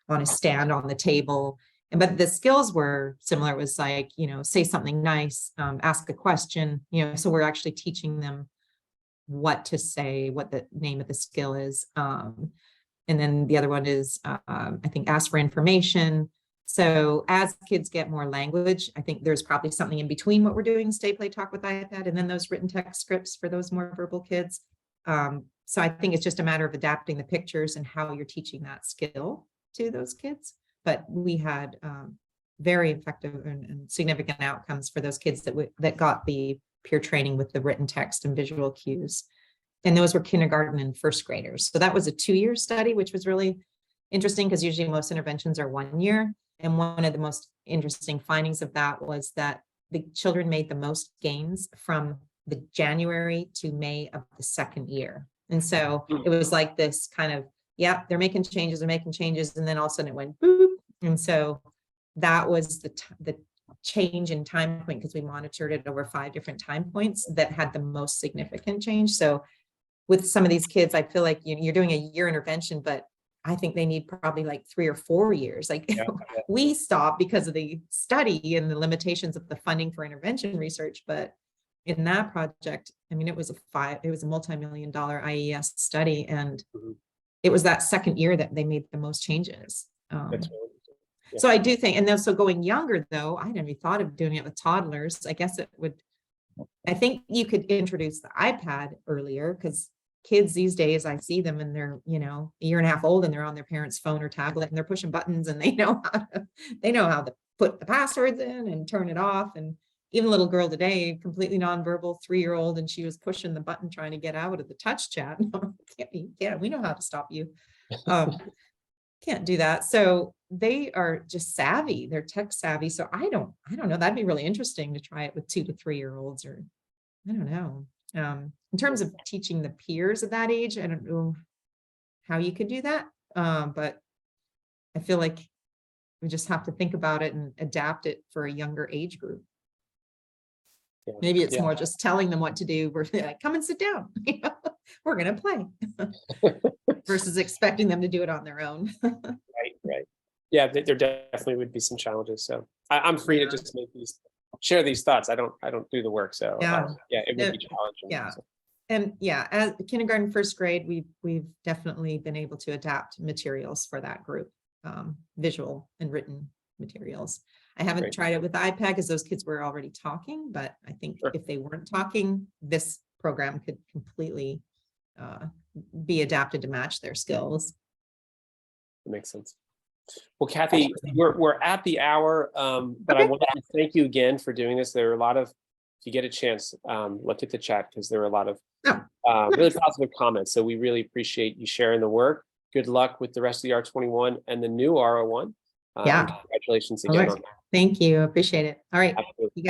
on a stand on the table. But the skills were similar. It was like, say something nice, ask a question, so we're actually teaching them what to say, what the name of the skill is. And then the other one is, I think, ask for information. So as kids get more language, I think there's probably something in between what we're doing, stay, play, talk with iPad, and then those written text scripts for those more verbal kids. So I think it's just a matter of adapting the pictures and how you're teaching that skill to those kids. But we had very effective and significant outcomes for those kids that got the peer training with the written text and visual cues. And those were kindergarten and first graders. So that was a 2-year study, which was really interesting because usually most interventions are 1 year. And one of the most interesting findings of that was that the children made the most gains from the January to May of the second year. And so it was like this kind of, they're making changes, and then all of a sudden it went boop. And so that was the change in time point, because we monitored it over 5 different time points that had the most significant change. So with some of these kids, I feel like you're doing a year intervention, but I think they need probably like 3 or 4 years. Like we stopped because of the study and the limitations of the funding for intervention research. But in that project, I mean, it was a multi-million-dollar IES study. And it was that second year that they made the most changes. So I do think, and then so going younger though, I never thought of doing it with toddlers. I guess it would, I think you could introduce the iPad earlier because kids these days, I see them and they're, a year and a half old and they're on their parents' phone or tablet and they're pushing buttons and they know how to put the passwords in and turn it off. And even a little girl today, completely nonverbal 3-year-old, and she was pushing the button trying to get out of the touch chat. Yeah, we know how to stop you. Can't do that. So they are just savvy. They're tech savvy. So I don't know. That'd be really interesting to try it with 2 to 3-year-olds, or I don't know. In terms of teaching the peers at that age, I don't know how you could do that. But I feel like we just have to think about it and adapt it for a younger age group. Yeah. Maybe it's Yeah. more just telling them what to do. We're like, come and sit down. We're going to play versus expecting them to do it on their own. Right. Yeah, there definitely would be some challenges. So I'm free to just share these thoughts. I don't do the work. So Yeah. it would be challenging. Yeah. So. And yeah, as kindergarten, first grade, we've definitely been able to adapt materials for that group, visual and written materials. I haven't Great. tried it with the iPad because those kids were already talking, but I think if they weren't talking, this program could completely be adapted to match their skills. That makes sense. Well, Kathy, we're at the hour, but I want to thank you again for doing this. There are a lot of, if you get a chance, look at the chat because there are a lot of really positive comments. So we really appreciate you sharing the work. Good luck with the rest of the R21 and the new R01. Yeah. Congratulations again on that. Thank you. Appreciate it. All right. Absolutely.